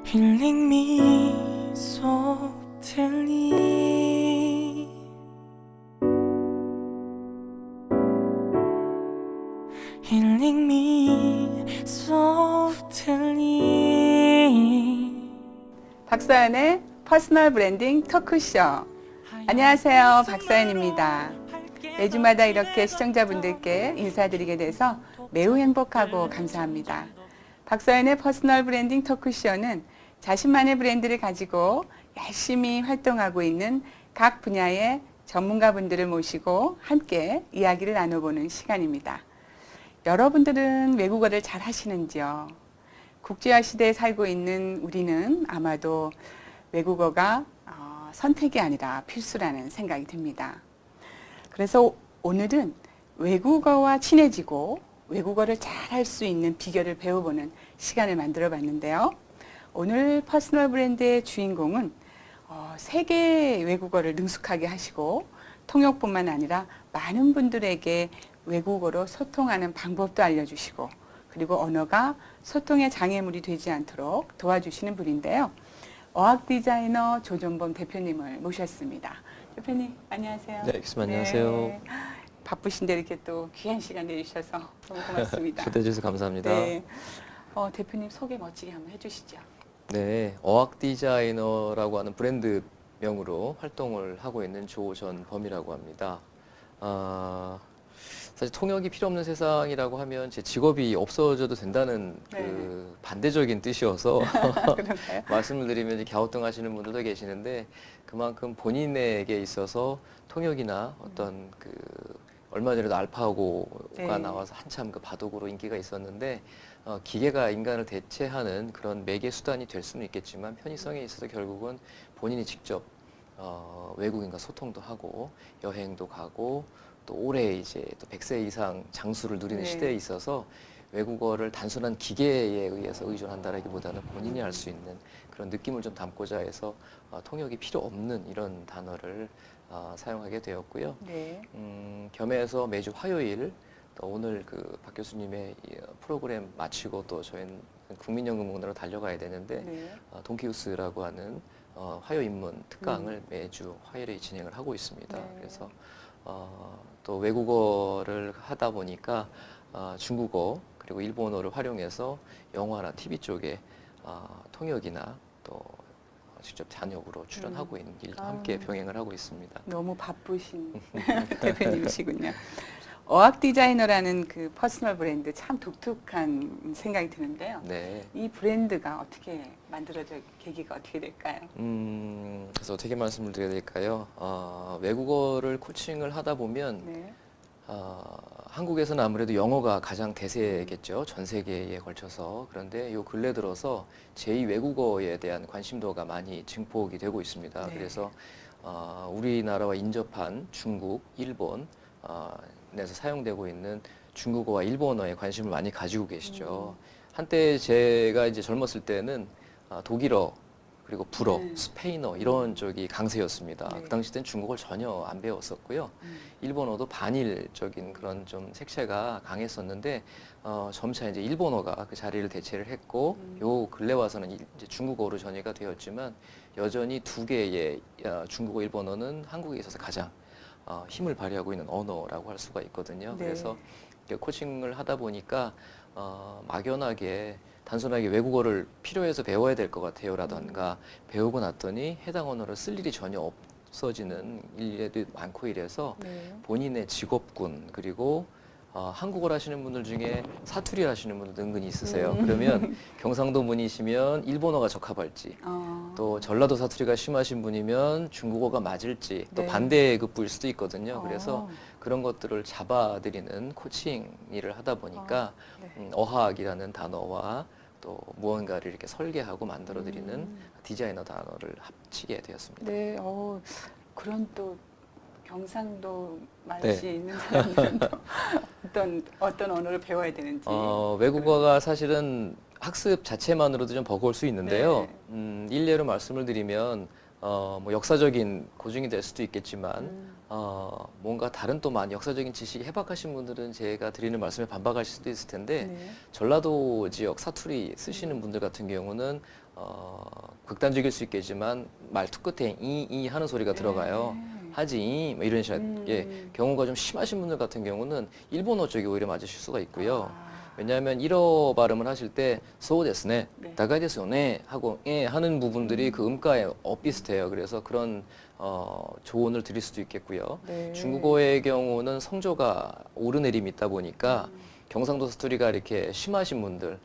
Healing me softly. Healing me softly. 박사연의 퍼스널 브랜딩 토크쇼. 안녕하세요, 박사연입니다. 매주마다 이렇게 시청자분들께 인사드리게 돼서 매우 행복하고 감사합니다. 박사연의 퍼스널 브랜딩 토크쇼는 자신만의 브랜드를 가지고 열심히 활동하고 있는 각 분야의 전문가분들을 모시고 함께 이야기를 나눠보는 시간입니다. 여러분들은 외국어를 잘 하시는지요? 국제화 시대에 살고 있는 우리는 아마도 외국어가 선택이 아니라 필수라는 생각이 듭니다. 그래서 오늘은 외국어와 친해지고 외국어를 잘 할 수 있는 비결을 배워보는 시간을 만들어 봤는데요. 오늘 퍼스널 브랜드의 주인공은 세계 외국어를 능숙하게 하시고 통역뿐만 아니라 많은 분들에게 외국어로 소통하는 방법도 알려주시고 그리고 언어가 소통의 장애물이 되지 않도록 도와주시는 분인데요. 어학 디자이너 조정범 대표님을 모셨습니다. 대표님 안녕하세요. 네, 교수님 안녕하세요. 네, 바쁘신데 이렇게 또 귀한 시간 내주셔서 너무 고맙습니다. 초대해 주셔서 감사합니다. 네, 대표님 소개 멋지게 한번 해주시죠. 네, 어학 디자이너라고 하는 브랜드명으로 활동을 하고 있는 조전범이라고 합니다. 사실 통역이 필요 없는 세상이라고 하면 제 직업이 없어져도 된다는 그 반대적인 뜻이어서 그런가요? 말씀을 드리면 갸우뚱하시는 분들도 계시는데 그만큼 본인에게 있어서 통역이나 어떤 그 얼마 전에도 알파고가 나와서 한참 그 바둑으로 인기가 있었는데 기계가 인간을 대체하는 그런 매개 수단이 될 수는 있겠지만 편의성에 있어서 결국은 본인이 직접 외국인과 소통도 하고 여행도 가고 또 올해 이제 또 100세 이상 장수를 누리는 시대에 있어서 외국어를 단순한 기계에 의해서 의존한다라기보다는 본인이 할 수 있는 그런 느낌을 좀 담고자 해서 통역이 필요 없는 이런 단어를 사용하게 되었고요. 네. 겸해서 매주 화요일 또 오늘 그 박 교수님의 프로그램 마치고 또 저희는 국민연금공단으로 달려가야 되는데 돈키호스라고 하는 화요 입문 특강을 매주 화요일에 진행을 하고 있습니다. 네. 그래서 또 외국어를 하다 보니까 중국어 그리고 일본어를 활용해서 영화나 TV 쪽에 통역이나 또 직접 단역으로 출연하고 있는 일도 함께 병행을 하고 있습니다. 너무 바쁘신 대표님이시군요. 어학 디자이너라는 그 퍼스널 브랜드 참 독특한 생각이 드는데요. 네. 이 브랜드가 어떻게 만들어져 계기가 어떻게 될까요? 그래서 어떻게 말씀을 드려야 될까요? 외국어를 코칭을 하다 보면 네. 한국에서는 아무래도 영어가 가장 대세겠죠. 전 세계에 걸쳐서. 그런데 요 근래 들어서 제2 외국어에 대한 관심도가 많이 증폭이 되고 있습니다. 네. 그래서 우리나라와 인접한 중국, 일본 에서 사용되고 있는 중국어와 일본어에 관심을 많이 가지고 계시죠. 한때 제가 이제 젊었을 때는 독일어 그리고 불어, 스페인어 이런 쪽이 강세였습니다. 네. 그 당시 땐 중국어를 전혀 안 배웠었고요. 일본어도 반일적인 그런 좀 색채가 강했었는데 점차 이제 일본어가 그 자리를 대체를 했고 요 근래 와서는 이제 중국어로 전이가 되었지만 여전히 두 개의 중국어, 일본어는 한국에 있어서 가장 힘을 발휘하고 있는 언어라고 할 수가 있거든요. 네. 그래서 코칭을 하다 보니까 막연하게 단순하게 외국어를 필요해서 배워야 될 것 같아요라던가 배우고 났더니 해당 언어를 쓸 일이 전혀 없어지는 일도 많고 이래서 본인의 직업군 그리고 한국어를 하시는 분들 중에 사투리 하시는 분들 은근히 있으세요. 그러면 경상도 분이시면 일본어가 적합할지 또 전라도 사투리가 심하신 분이면 중국어가 맞을지 또 반대의 급부일 수도 있거든요. 그래서 그런 것들을 잡아드리는 코칭 일을 하다 보니까 어학이라는 단어와 또 무언가를 이렇게 설계하고 만들어드리는 디자이너 단어를 합치게 되었습니다. 네. 그런 또 경상도 맛이 네. 있는 사람들은 또 어떤 언어를 배워야 되는지. 외국어가 사실은 학습 자체만으로도 좀 버거울 수 있는데요. 일례로 말씀을 드리면 뭐 역사적인 고증이 될 수도 있겠지만 뭔가 다른 또 많이 역사적인 지식이 해박하신 분들은 제가 드리는 말씀에 반박하실 수도 있을 텐데 네. 전라도 지역 사투리 쓰시는 분들 같은 경우는 극단적일 수 있겠지만 말투 끝에 이 하는 소리가 들어가요. 네. 하지 뭐 이런 식의 경우가 좀 심하신 분들 같은 경우는 일본어 쪽이 오히려 맞으실 수가 있고요. 아. 왜냐하면 일어 발음을 하실 때そうですね, 네. 高いですよね 하고 예 하는 부분들이 그 음가에 엇비슷해요. 그래서 그런 조언을 드릴 수도 있겠고요. 네. 중국어의 경우는 성조가 오르내림이 있다 보니까 경상도 사투리가 이렇게 심하신 분들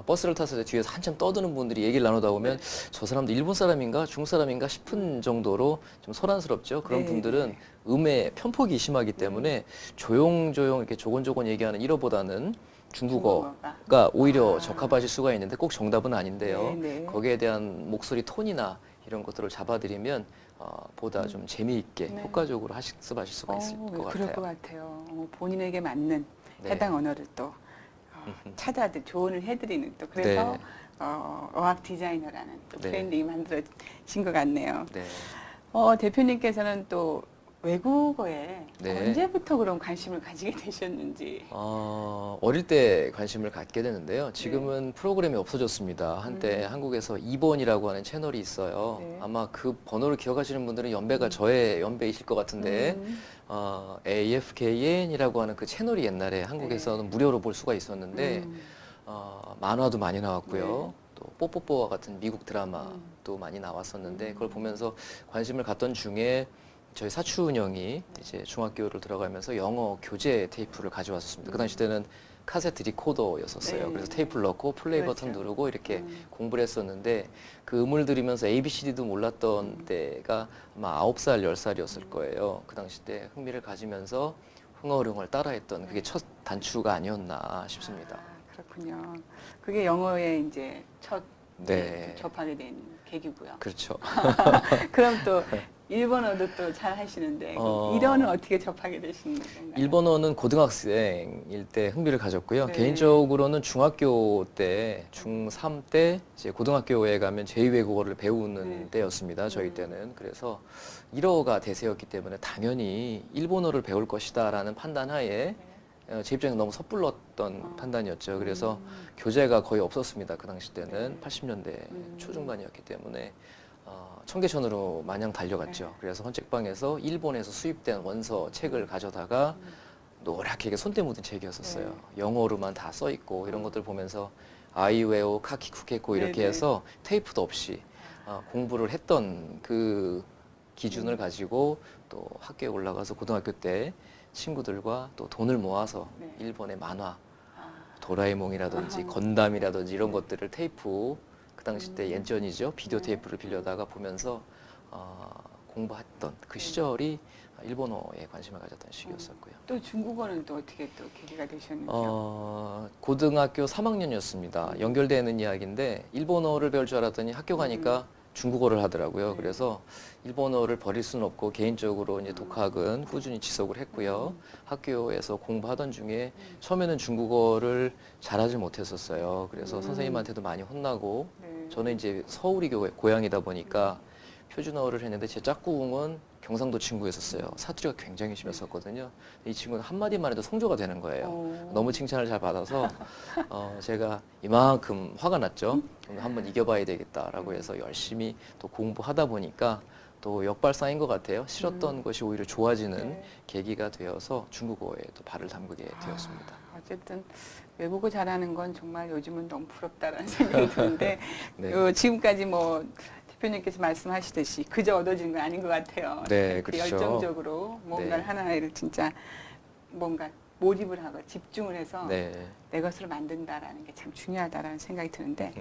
버스를 탔을 때 뒤에서 한참 떠드는 분들이 얘기를 나누다 보면 저 사람도 일본 사람인가 중국 사람인가 싶은 정도로 좀 소란스럽죠. 그런 네, 분들은 네. 음의 편폭이 심하기 때문에 조용조용 이렇게 조곤조곤 얘기하는 일어보다는 중국어가 오히려 아. 적합하실 수가 있는데 꼭 정답은 아닌데요. 네, 네. 거기에 대한 목소리 톤이나 이런 것들을 잡아드리면 보다 좀 재미있게 네. 효과적으로 학습하실 수가 있을 것 그럴 같아요. 것 같아요. 본인에게 맞는 네. 해당 언어를 또 찾아들 조언을 해드리는 또 그래서 네. 어학 디자이너라는 또 네. 브랜딩이 만들어진 것 같네요. 네. 대표님께서는 또 외국어에 네. 언제부터 그런 관심을 가지게 되셨는지. 어릴 때 관심을 갖게 되는데요. 지금은 프로그램이 없어졌습니다. 한때 한국에서 2번이라고 하는 채널이 있어요. 네. 아마 그 번호를 기억하시는 분들은 연배가 저의 연배이실 것 같은데 AFKN이라고 하는 그 채널이 옛날에 한국에서는 무료로 볼 수가 있었는데 만화도 많이 나왔고요. 네. 또 뽀뽀뽀와 같은 미국 드라마도 많이 나왔었는데 그걸 보면서 관심을 갖던 중에 저희 사촌 형이 이제 중학교를 들어가면서 영어 교재 테이프를 가져왔었습니다. 그 당시 때는 카세트 리코더였었어요. 네. 그래서 테이프를 넣고 플레이 그렇죠. 버튼 누르고 이렇게 공부를 했었는데 그 음을 들으면서 ABCD도 몰랐던 때가 아마 9살, 10살이었을 거예요. 그 당시 때 흥미를 가지면서 흥얼흥얼 따라했던 그게 첫 단추가 아니었나 싶습니다. 그렇군요. 그게 영어에 이제 첫 네. 접하게 된 계기고요. 그렇죠. 그럼 또 일본어도 또 잘 하시는데 일어는 어떻게 접하게 되신 건가요? 일본어는 고등학생일 때 흥미를 가졌고요. 네. 개인적으로는 중학교 때, 중3 때 이제 고등학교에 가면 제2외국어를 배우는 네. 때였습니다. 저희 때는. 그래서 1어가 대세였기 때문에 당연히 일본어를 배울 것이다라는 판단하에 제 입장에 너무 섣불렀던 판단이었죠. 그래서 교재가 거의 없었습니다. 그 당시 때는 네. 80년대 초중반이었기 때문에 청계천으로 마냥 달려갔죠. 네. 그래서 헌책방에서 일본에서 수입된 원서 책을 가져다가 노랗게 이게 손때 묻은 책이었었어요. 네. 영어로만 다 써 있고 이런 것들 보면서 아이웨오, 카키쿠케코 이렇게 네네. 해서 테이프도 없이 공부를 했던 그 기준을 가지고 또 학교에 올라가서 고등학교 때 친구들과 또 돈을 모아서 네. 일본의 만화, 아, 도라에몽이라든지 아하. 건담이라든지 이런 것들을 테이프 그 당시 때 예전이죠. 비디오 네. 테이프를 빌려다가 보면서 공부했던 그 시절이 일본어에 관심을 가졌던 시기였었고요. 또 중국어는 또 어떻게 또 계기가 되셨는지요? 고등학교 3학년이었습니다. 연결되는 이야기인데 일본어를 배울 줄 알았더니 학교 가니까 중국어를 하더라고요. 네. 그래서 일본어를 버릴 수는 없고 개인적으로 이제 독학은 꾸준히 지속을 했고요. 학교에서 공부하던 중에 처음에는 중국어를 잘하지 못했었어요. 그래서 선생님한테도 많이 혼나고 네. 저는 이제 서울이 고향이다 보니까 표준어를 했는데 제 짝꿍은 경상도 친구였었어요. 사투리가 굉장히 심했었거든요. 이 친구는 한마디만 해도 성조가 되는 거예요. 너무 칭찬을 잘 받아서 제가 이만큼 화가 났죠. 한번 이겨봐야 되겠다라고 해서 열심히 또 공부하다 보니까 또 역발상인 것 같아요. 싫었던 것이 오히려 좋아지는 네. 계기가 되어서 중국어에 또 발을 담그게 되었습니다. 어쨌든 외국어 잘하는 건 정말 요즘은 너무 부럽다라는 생각이 드는데 네. 지금까지 뭐 대표님께서 말씀하시듯이 그저 얻어지는 건 아닌 것 같아요. 네, 그 그렇죠. 열정적으로 뭔가를 네. 하나를 진짜 뭔가 몰입을 하고 집중을 해서 네. 내 것으로 만든다라는 게 참 중요하다라는 생각이 드는데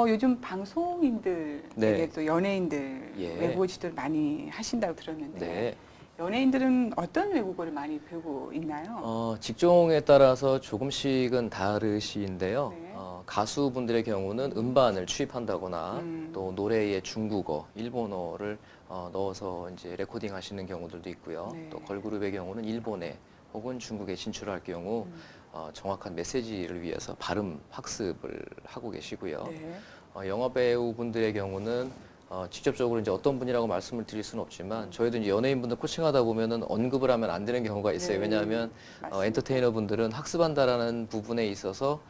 요즘 방송인들 네. 되게 또 연예인들 예. 외국어 지도를 많이 하신다고 들었는데 네. 연예인들은 어떤 외국어를 많이 배우고 있나요? 직종에 따라서 조금씩은 다르시인데요. 네. 가수분들의 경우는 음반을 취입한다거나 또 노래의 중국어, 일본어를 넣어서 이제 레코딩 하시는 경우들도 있고요. 네. 또 걸그룹의 경우는 일본에 혹은 중국에 진출할 경우 정확한 메시지를 위해서 발음 학습을 하고 계시고요. 네. 영화 배우분들의 경우는 직접적으로 이제 어떤 분이라고 말씀을 드릴 수는 없지만 저희도 이제 연예인분들 코칭하다 보면은 언급을 하면 안 되는 경우가 있어요. 네, 왜냐하면 맞습니다. 엔터테이너 분들은 학습한다라는 부분에 있어서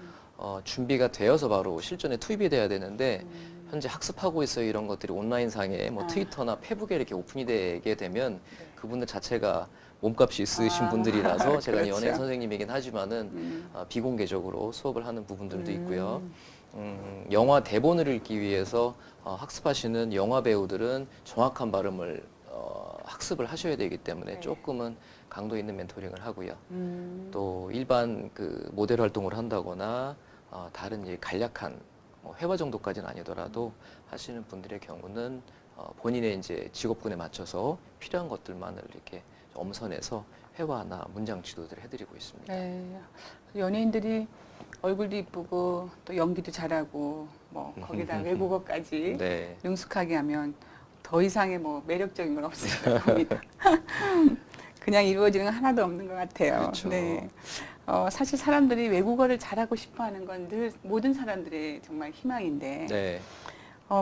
준비가 되어서 바로 실전에 투입이 돼야 되는데 현재 학습하고 있어요 이런 것들이 온라인상에 뭐 아. 트위터나 페북에 이렇게 오픈이 되게 되면 네. 그분들 자체가 몸값이 있으신 아, 분들이라서 제가 그렇죠. 연예인 선생님이긴 하지만은 비공개적으로 수업을 하는 부분들도 있고요. 영화 대본을 읽기 위해서 학습하시는 영화 배우들은 정확한 발음을 학습을 하셔야 되기 때문에 네. 조금은 강도 있는 멘토링을 하고요. 또 또 일반 그 모델 활동을 한다거나 다른 일 간략한 회화 정도까지는 아니더라도 하시는 분들의 경우는 본인의 이제 직업군에 맞춰서 필요한 것들만을 이렇게 엄선해서 회화나 문장 지도들을 해드리고 있습니다. 네. 연예인들이 얼굴도 이쁘고 또 연기도 잘하고 뭐 거기다 외국어까지 네. 능숙하게 하면 더 이상의 뭐 매력적인 건 없을 겁니다. 그냥 이루어지는 건 하나도 없는 것 같아요. 그렇죠. 네. 사실 사람들이 외국어를 잘하고 싶어하는 건 늘 모든 사람들의 정말 희망인데 네.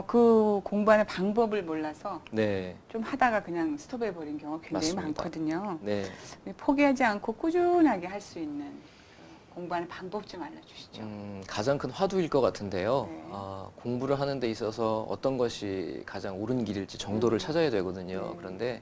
그 공부하는 방법을 몰라서 네. 좀 하다가 그냥 스톱해 버린 경우가 굉장히 맞습니다. 많거든요. 네. 포기하지 않고 꾸준하게 할 수 있는 그 공부하는 방법 좀 알려주시죠. 가장 큰 화두일 것 같은데요. 네. 공부를 하는 데 있어서 어떤 것이 가장 옳은 길일지 정도를 찾아야 되거든요. 네. 그런데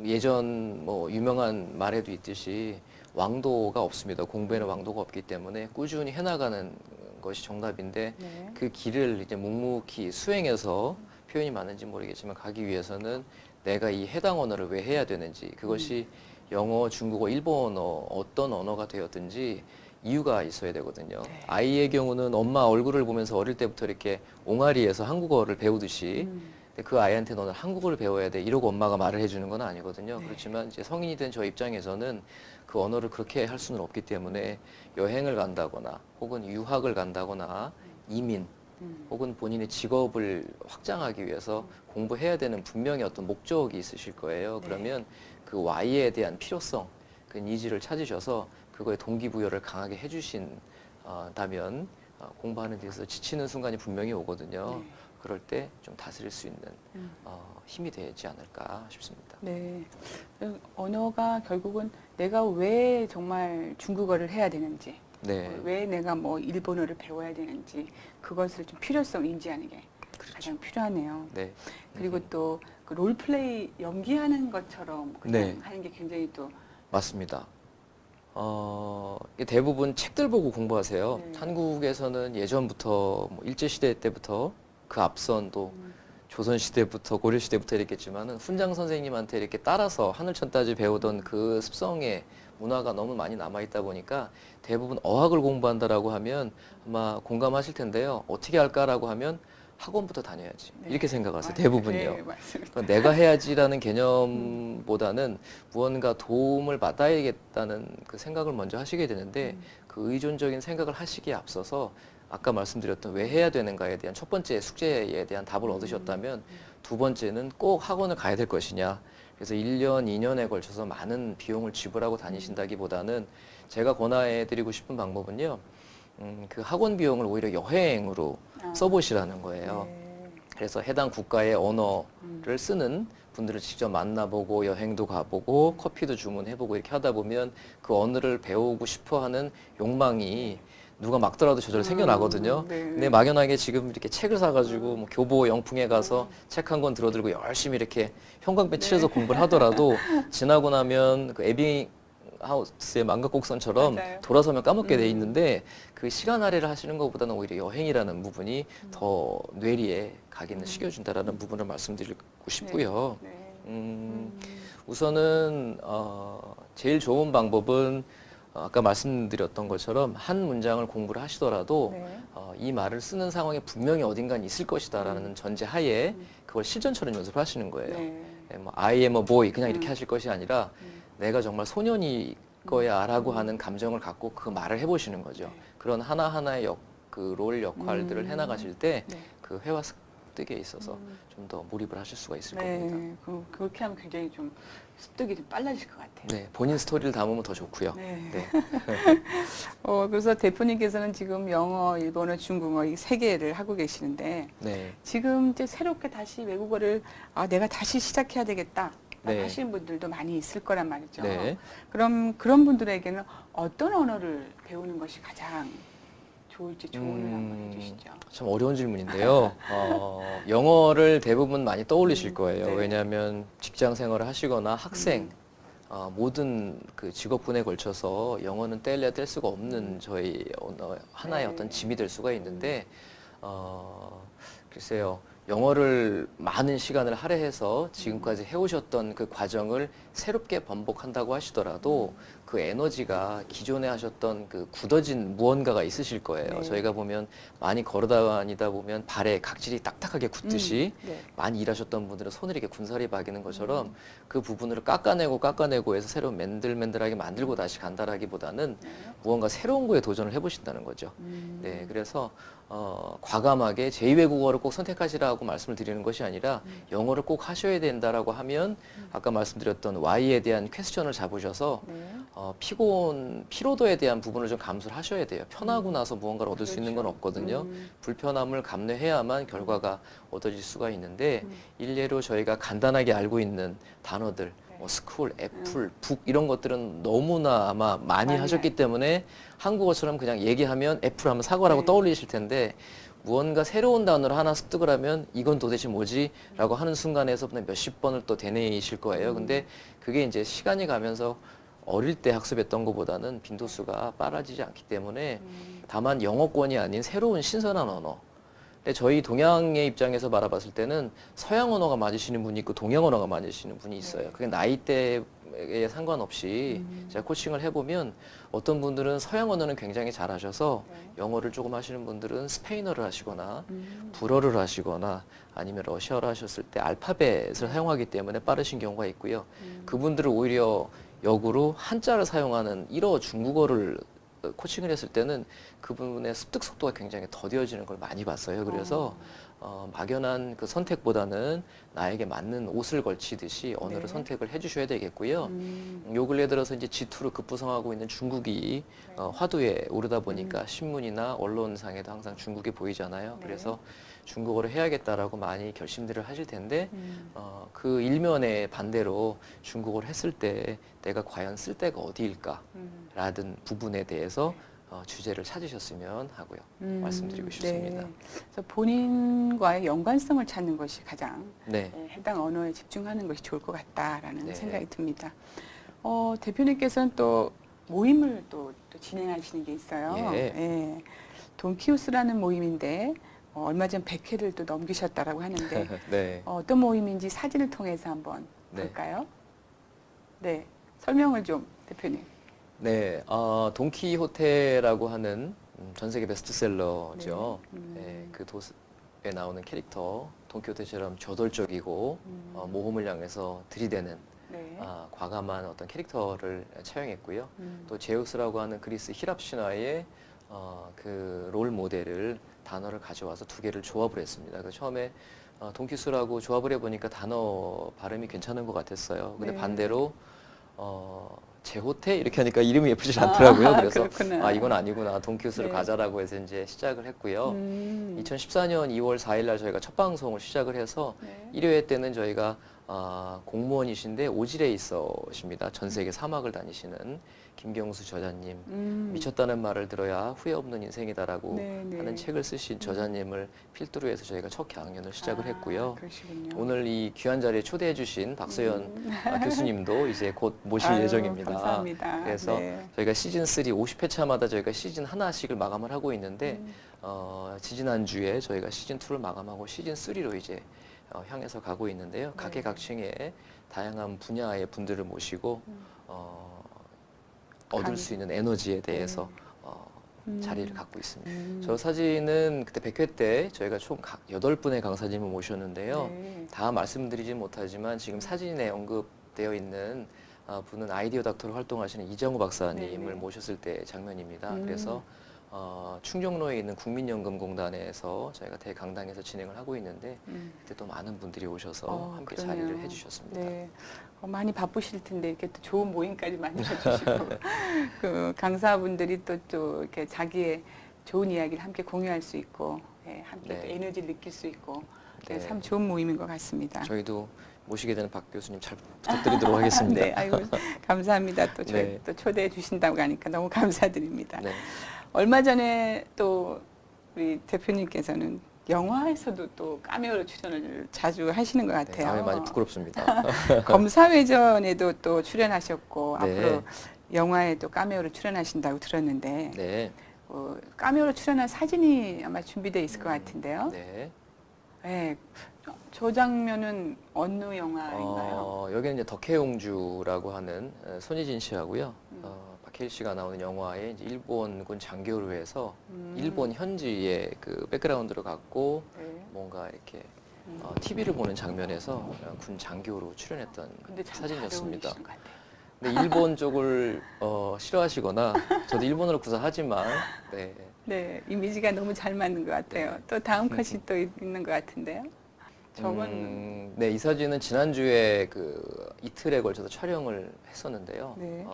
예전 뭐 유명한 말에도 있듯이 왕도가 없습니다. 공부에는 왕도가 없기 때문에 꾸준히 해나가는 것이 정답인데 네. 그 길을 이제 묵묵히 수행해서 표현이 맞는지 모르겠지만 가기 위해서는 내가 이 해당 언어를 왜 해야 되는지 그것이 영어, 중국어, 일본어 어떤 언어가 되었든지 이유가 있어야 되거든요. 네. 아이의 경우는 엄마 얼굴을 보면서 어릴 때부터 이렇게 옹알이에서 한국어를 배우듯이 근데 그 아이한테 너는 한국어를 배워야 돼 이러고 엄마가 말을 해주는 건 아니거든요. 네. 그렇지만 이제 성인이 된 저 입장에서는 그 언어를 그렇게 할 수는 없기 때문에 여행을 간다거나 혹은 유학을 간다거나 이민 혹은 본인의 직업을 확장하기 위해서 공부해야 되는 분명히 어떤 목적이 있으실 거예요. 네. 그러면 그 Y에 대한 필요성, 그 니즈를 찾으셔서 그거에 동기부여를 강하게 해주신다면 공부하는 데서 지치는 순간이 분명히 오거든요. 네. 그럴 때 좀 다스릴 수 있는 힘이 되지 않을까 싶습니다. 네. 언어가 결국은 내가 왜 정말 중국어를 해야 되는지, 네, 왜 내가 뭐 일본어를 배워야 되는지 그것을 좀 필요성 인지하는 게 그렇죠. 가장 필요하네요. 네, 그리고 또 그 롤플레이 연기하는 것처럼 그냥 네. 하는 게 굉장히 또 맞습니다. 이게 대부분 책들 보고 공부하세요. 네. 한국에서는 예전부터 뭐 일제시대 때부터 그 앞선 또 조선시대부터 고려시대부터 이랬겠지만은 훈장 선생님한테 이렇게 따라서 하늘천따지 배우던 그 습성의 문화가 너무 많이 남아있다 보니까 대부분 어학을 공부한다라고 하면 아마 공감하실 텐데요. 어떻게 할까라고 하면 학원부터 다녀야지. 네. 이렇게 생각하세요. 네, 대부분요. 맞습니다. 그러니까 내가 해야지라는 개념보다는 무언가 도움을 받아야겠다는 그 생각을 먼저 하시게 되는데 그 의존적인 생각을 하시기에 앞서서 아까 말씀드렸던 왜 해야 되는가에 대한 첫 번째 숙제에 대한 답을 얻으셨다면 두 번째는 꼭 학원을 가야 될 것이냐. 그래서 1년, 2년에 걸쳐서 많은 비용을 지불하고 다니신다기보다는 제가 권해드리고 싶은 방법은요. 그 학원 비용을 오히려 여행으로 써보시라는 거예요. 네. 그래서 해당 국가의 언어를 쓰는 분들을 직접 만나보고 여행도 가보고 커피도 주문해보고 이렇게 하다 보면 그 언어를 배우고 싶어하는 욕망이 누가 막더라도 저절로 생겨나거든요. 네. 근데 막연하게 지금 이렇게 책을 사가지고 뭐 교보 영풍에 가서 책 한 권 들어들고 열심히 이렇게 형광펜 칠해서 공부를 하더라도 지나고 나면 그 에빙하우스의 만각곡선처럼 맞아요. 돌아서면 까먹게 돼 있는데 그 시간 할애를 하시는 것보다는 오히려 여행이라는 부분이 더 뇌리에 각인을 시켜준다라는 부분을 말씀드리고 싶고요. 네. 우선은 제일 좋은 방법은 아까 말씀드렸던 것처럼 한 문장을 공부를 하시더라도 네. 이 말을 쓰는 상황이 분명히 어딘간 있을 것이다라는 전제 하에 그걸 실전처럼 연습을 하시는 거예요. 네. 네, 뭐 I am a boy 그냥 이렇게 하실 것이 아니라 내가 정말 소년이 거야라고 하는 감정을 갖고 그 말을 해보시는 거죠. 네. 그런 하나하나의 그 롤 역할들을 해나가실 때 네. 그 회화 습득에 있어서 좀 더 몰입을 하실 수가 있을 네, 겁니다. 그렇게 하면 굉장히 좀 습득이 좀 빨라질 것 같아요. 네, 본인 스토리를 담으면 더 좋고요. 네. 네. 그래서 대표님께서는 지금 영어, 일본어, 중국어 이 세 개를 하고 계시는데 네. 지금 이제 새롭게 다시 외국어를 내가 다시 시작해야 되겠다 네. 하시는 분들도 많이 있을 거란 말이죠. 네. 그럼 그런 분들에게는 어떤 언어를 배우는 것이 가장 좋을지 조언을 한번 해주시죠. 참 어려운 질문인데요. 영어를 대부분 많이 떠올리실 거예요. 네. 왜냐하면 직장 생활을 하시거나 학생, 모든 그 직업군에 걸쳐서 영어는 뗄래야 뗄 수가 없는 저희 언어 하나의 네. 어떤 짐이 될 수가 있는데, 글쎄요. 영어를 많은 시간을 할애해서 지금까지 해오셨던 그 과정을 새롭게 번복한다고 하시더라도 그 에너지가 기존에 하셨던 그 굳어진 무언가가 있으실 거예요. 네. 저희가 보면 많이 걸어다니다 보면 발에 각질이 딱딱하게 굳듯이 네. 많이 일하셨던 분들은 손을 이렇게 군살이 박이는 것처럼 그 부분을 깎아내고 해서 새로 맨들맨들하게 만들고 다시 간다라기보다는 무언가 새로운 거에 도전을 해보신다는 거죠. 네, 그래서 과감하게 제2외국어를 꼭 선택하시라고 말씀을 드리는 것이 아니라 영어를 꼭 하셔야 된다라고 하면 아까 말씀드렸던 Y에 대한 퀘스천을 잡으셔서 피로도에 대한 부분을 좀 감수를 하셔야 돼요. 편하고 나서 무언가를 얻을 수 있는 건 없거든요. 불편함을 감내해야만 결과가 얻어질 수가 있는데 일례로 저희가 간단하게 알고 있는 단어들 뭐 스쿨, 애플, 북 이런 것들은 너무나 아마 많이 하셨기 때문에 한국어처럼 그냥 얘기하면 애플 하면 사과라고 떠올리실 텐데 무언가 새로운 단어를 하나 습득을 하면 이건 도대체 뭐지? 라고 하는 순간에서 몇십 번을 또 되뇌이실 거예요. 근데 그게 이제 시간이 가면서 어릴 때 학습했던 것보다는 빈도수가 빨라지지 않기 때문에 다만 영어권이 아닌 새로운 신선한 언어. 근데 저희 동양의 입장에서 바라봤을 때는 서양 언어가 맞으시는 분이 있고 동양 언어가 맞으시는 분이 있어요. 그게 나이대에 상관없이 제가 코칭을 해보면 어떤 분들은 서양 언어는 굉장히 잘하셔서 영어를 조금 하시는 분들은 스페인어를 하시거나 불어를 하시거나 아니면 러시아어를 하셨을 때 알파벳을 사용하기 때문에 빠르신 경우가 있고요. 그분들을 오히려 역으로 한자를 사용하는 일어 중국어를 코칭을 했을 때는 그분의 습득 속도가 굉장히 더뎌지는 걸 많이 봤어요. 그래서 막연한 그 선택보다는 나에게 맞는 옷을 걸치듯이 언어를 선택을 해주셔야 되겠고요. 요 근래 들어서 이제 G2로 급부상하고 있는 중국이 화두에 오르다 보니까 신문이나 언론상에도 항상 중국이 보이잖아요. 그래서 중국어를 해야겠다라고 많이 결심들을 하실 텐데 그 일면에 반대로 중국어를 했을 때 내가 과연 쓸 데가 어디일까라는 부분에 대해서 주제를 찾으셨으면 하고요. 말씀드리고 싶습니다. 네. 그래서 본인과의 연관성을 찾는 것이 가장 네. 해당 언어에 집중하는 것이 좋을 것 같다라는 네. 생각이 듭니다. 대표님께서는 또 모임을 또 진행하시는 게 있어요. 예. 돈키우스라는 모임인데 얼마 전 100회를 또 넘기셨다라고 하는데 네. 어떤 모임인지 사진을 통해서 한번 볼까요? 네, 설명을 좀 대표님. 네, 돈키호테라고 하는 전 세계 베스트셀러죠. 네, 그 도서에 나오는 캐릭터 돈키호테처럼 저돌적이고 모험을 향해서 들이대는 과감한 어떤 캐릭터를 차용했고요. 또 제우스라고 하는 그리스 힐합 신화의 그 롤 모델을 단어를 가져와서 두 개를 조합을 했습니다. 그래서 처음에 돈키스라고 조합을 해보니까 단어 발음이 괜찮은 것 같았어요. 근데 반대로 제호테 이렇게 하니까 이름이 예쁘지 않더라고요. 그래서 그렇구나. 이건 아니구나. 돈키우스를 가자라고 해서 이제 시작을 했고요. 2014년 2월 4일 날 저희가 첫 방송을 시작을 해서 1회 때는 저희가 공무원이신데 오지레 있어십니다. 전 세계 사막을 다니시는 김경수 저자님, 미쳤다는 말을 들어야 후회 없는 인생이다라고 하는 책을 쓰신 저자님을 필두로 해서 저희가 첫 강연을 시작을 했고요. 그러시군요. 오늘 이 귀한 자리에 초대해 주신 박소연 교수님도 이제 곧 모실 예정입니다. 감사합니다. 그래서 저희가 시즌 3 50회차마다 저희가 시즌 하나씩을 마감을 하고 있는데 지지난주에 저희가 시즌 2를 마감하고 시즌 3로 이제 향해서 가고 있는데요. 각계각층의 다양한 분야의 분들을 모시고 얻을 수 있는 에너지에 대해서 자리를 갖고 있습니다. 저 사진은 그때 100회 때 저희가 총 8분의 강사님을 모셨는데요. 다 말씀드리지 못하지만 지금 사진에 언급되어 있는 분은 아이디어 닥터로 활동하시는 이정우 박사님을 모셨을 때 장면입니다. 그래서 충정로에 있는 국민연금공단에서 저희가 대강당에서 진행을 하고 있는데 그때 또 많은 분들이 오셔서 함께 그러네요. 자리를 해주셨습니다. 네. 많이 바쁘실 텐데 이렇게 또 좋은 모임까지 만들어주시고 그 강사분들이 또 이렇게 자기의 좋은 이야기를 함께 공유할 수 있고 예, 함께 네. 또 에너지를 느낄 수 있고 네. 참 좋은 모임인 것 같습니다. 저희도 모시게 되는 박 교수님 잘 부탁드리도록 하겠습니다. 네, 아이고 감사합니다. 또 저희 네. 또 초대해 주신다고 하니까 너무 감사드립니다. 네. 얼마 전에 또 우리 대표님께서는 영화에서도 또 카메오로 출연을 자주 하시는 것 네, 같아요. 많이 부끄럽습니다. 검사회전에도 또 출연하셨고 네. 앞으로 영화에 또 카메오로 출연하신다고 들었는데 네. 카메오로 출연한 사진이 아마 준비되어 있을 것 같은데요. 네. 네. 저 장면은 어느 영화인가요? 여기는 이제 덕혜옹주라고 하는 손예진 씨하고요. 박해일 씨가 나오는 영화에 이제 일본군 장교를 위해서 일본 현지의 그 백그라운드를 갖고 네. 뭔가 이렇게 TV를 보는 장면에서 군 장교로 출연했던 근데 참 사진이었습니다. 잘 어울리시는 것 같아요. 근데 일본 쪽을 싫어하시거나 저도 일본어를 구사하지만 네. 네, 이미지가 너무 잘 맞는 것 같아요. 또 다음 컷이 또 있는 것 같은데요. 저건 네, 이 사진은 지난주에 그 이틀에 걸쳐서 촬영을 했었는데요. 네.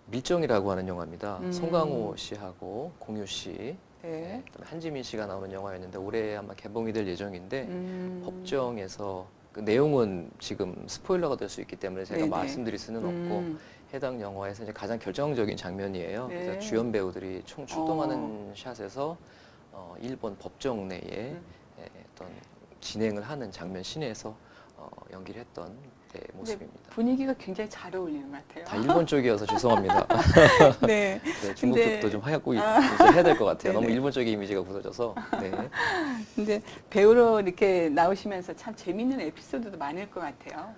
밀정이라고 하는 영화입니다. 송강호 씨하고 공유 씨, 네. 그다음에 한지민 씨가 나오는 영화였는데 올해 아마 개봉이 될 예정인데 법정에서 그 내용은 지금 스포일러가 될 수 있기 때문에 제가 네네. 말씀드릴 수는 없고 해당 영화에서 이제 가장 결정적인 장면이에요. 네. 그래서 주연 배우들이 총 출동하는 샷에서 일본 법정 내에 어떤 진행을 하는 장면 씬에서 연기를 했던 모습입니다. 분위기가 굉장히 잘 어울리는 것 같아요. 다 일본 쪽이어서 죄송합니다. 네. 네, 중국 근데- 쪽도 좀 하얗고 이제 해야 될 것 같아요. 너무 네네. 일본 쪽의 이미지가 굳어져서. 네. 근데 배우로 이렇게 나오시면서 참 재밌는 에피소드도 많을 것 같아요.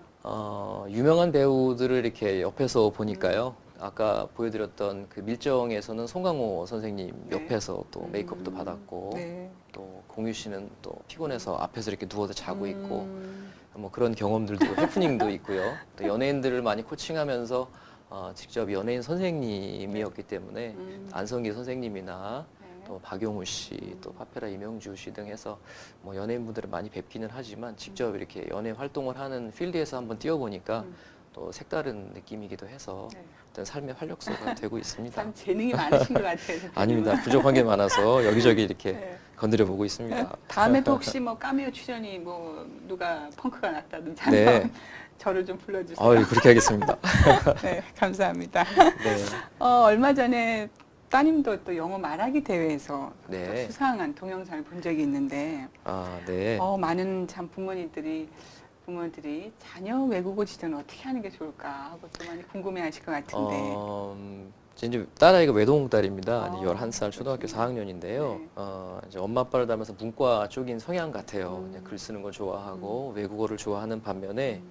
유명한 배우들을 이렇게 옆에서 보니까요. 아까 보여드렸던 그 밀정에서는 송강호 선생님 네. 옆에서 또 메이크업도 받았고 네. 또 공유 씨는 또 피곤해서 앞에서 이렇게 누워서 자고 있고 음. 뭐 그런 경험들도 해프닝도 있고요. 또 연예인들을 많이 코칭하면서 직접 연예인 선생님이었기 때문에 안성기 선생님이나 네. 또 박용우 씨, 또 파페라 이명주 씨 등 해서 뭐 연예인분들을 많이 뵙기는 하지만 직접 이렇게 연예 활동을 하는 필드에서 한번 뛰어보니까 또 색다른 느낌이기도 해서 네. 어떤 삶의 활력소가 되고 있습니다. 참 재능이 많으신 것 같아요. 대표님은. 아닙니다. 부족한 게 많아서 여기저기 이렇게 네. 건드려 보고 있습니다. 다음에도 혹시 뭐 카메오 출연이 뭐 누가 펑크가 났다든지 네. 하면 저를 좀 불러주세요. 그렇게 하겠습니다. 네, 감사합니다. 네. 얼마 전에 따님도 또 영어 말하기 대회에서 네. 또 수상한 동영상을 본 적이 있는데 네. 많은 참 부모님들이 자녀 외국어 지도는 어떻게 하는 게 좋을까 하고 또 많이 궁금해하실 것 같은데. 이제 딸아이가 외동딸입니다. 이제 아, 11살 초등학교 그렇군요. 4학년인데요. 네. 이제 엄마 아빠를 닮아서 문과 쪽인 성향 같아요. 그냥 글 쓰는 걸 좋아하고 외국어를 좋아하는 반면에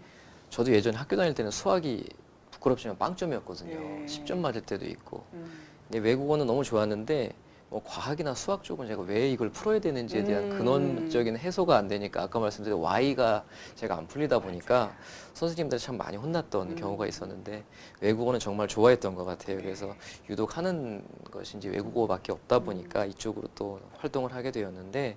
저도 예전에 학교 다닐 때는 수학이 부끄럽지만 빵점이었거든요. 네. 10점 맞을 때도 있고. 음, 근데 외국어는 너무 좋았는데 뭐 과학이나 수학 쪽은 제가 왜 이걸 풀어야 되는지에 대한 근원적인 해소가 안 되니까 아까 말씀드린 Y가 제가 안 풀리다 보니까 선생님들 참 많이 혼났던 경우가 있었는데 외국어는 정말 좋아했던 것 같아요. 그래서 유독 하는 것이 이제 외국어밖에 없다 보니까 이쪽으로 또 활동을 하게 되었는데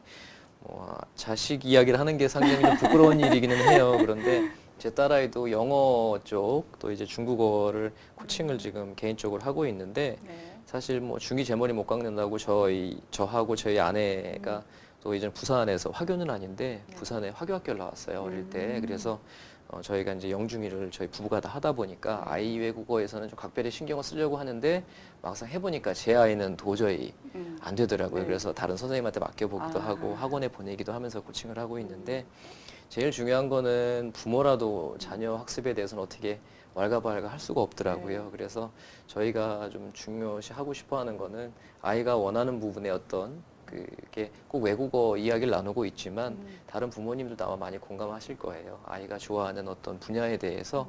자식 이야기를 하는 게 상당히 좀 부끄러운 일이기는 해요. 그런데 제 딸아이도 영어 쪽 또 이제 중국어를 코칭을 지금 개인적으로 하고 있는데 네. 사실 뭐 중이 제 머리 못 깎는다고 저하고 저희 아내가 또 이제 부산에서 화교는 아닌데 부산에 화교학교를 나왔어요 어릴 때. 그래서 저희가 이제 영중이를 저희 부부가 다 하다 보니까 아이 외국어에서는 좀 각별히 신경을 쓰려고 하는데 막상 해보니까 제 아이는 도저히 안 되더라고요. 네. 그래서 다른 선생님한테 맡겨보기도 하고 학원에 보내기도 하면서 코칭을 하고 있는데 제일 중요한 거는 부모라도 자녀 학습에 대해서는 어떻게 왈가왈가 할 수가 없더라고요. 그래서 저희가 좀 중요시 하고 싶어 하는 거는 아이가 원하는 부분의 어떤 그게 꼭 외국어 이야기를 나누고 있지만 다른 부모님들도 아마 많이 공감하실 거예요. 아이가 좋아하는 어떤 분야에 대해서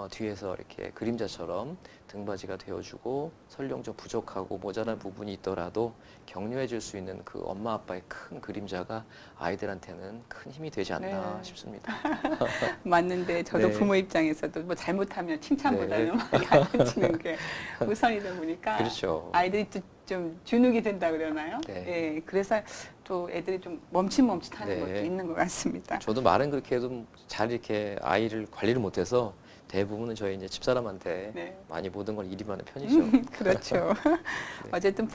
뒤에서 이렇게 그림자처럼 등받이가 되어주고 설령 좀 부족하고 모자란 부분이 있더라도 격려해 줄 수 있는 그 엄마 아빠의 큰 그림자가 아이들한테는 큰 힘이 되지 않나 네. 싶습니다. 맞는데 저도 네. 부모 입장에서도 뭐 잘못하면 칭찬보다는 네. 많이 알아주는 게 우선이다 보니까 그렇죠. 아이들이 좀 좀 주눅이 된다 그러나요? 네. 예, 그래서 또 애들이 좀 멈칫멈칫하는 네. 것도 있는 것 같습니다. 저도 말은 그렇게 해도 잘 이렇게 아이를 관리를 못해서 대부분은 저희 이제 집사람한테 네. 많이 모든 걸 일임하는 편이죠. 그렇죠. 네. 어쨌든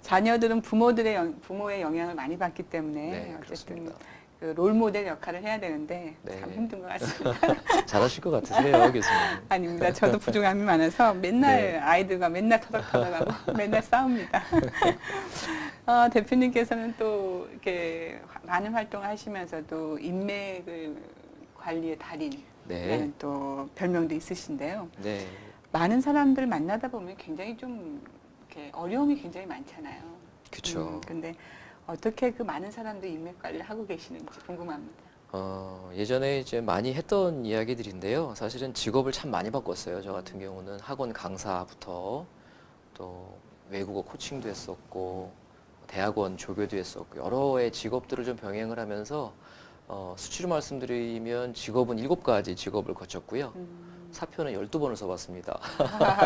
자녀들은 부모의 영향을 많이 받기 때문에 네, 어쨌든 그렇습니다. 그 롤모델 역할을 해야 되는데 네. 참 힘든 것 같습니다. 잘하실 것 같으세요, 교수님. 아닙니다. 저도 부족함이 많아서 맨날 네. 아이들과 맨날 터닥터닥하고 맨날 싸웁니다. 대표님께서는 또 이렇게 많은 활동을 하시면서도 인맥을 관리의 달인이라는 네. 또 별명도 있으신데요. 네. 많은 사람들 만나다 보면 굉장히 좀 이렇게 어려움이 굉장히 많잖아요. 그쵸. 근데 어떻게 그 많은 사람들 인맥 관리를 하고 계시는지 궁금합니다. 예전에 이제 많이 했던 이야기들인데요. 사실은 직업을 참 많이 바꿨어요. 저 같은 경우는 학원 강사부터 또 외국어 코칭도 했었고, 대학원 조교도 했었고, 여러의 직업들을 좀 병행을 하면서, 수치로 말씀드리면 직업은 7가지 직업을 거쳤고요. 사표는 12번을 써봤습니다.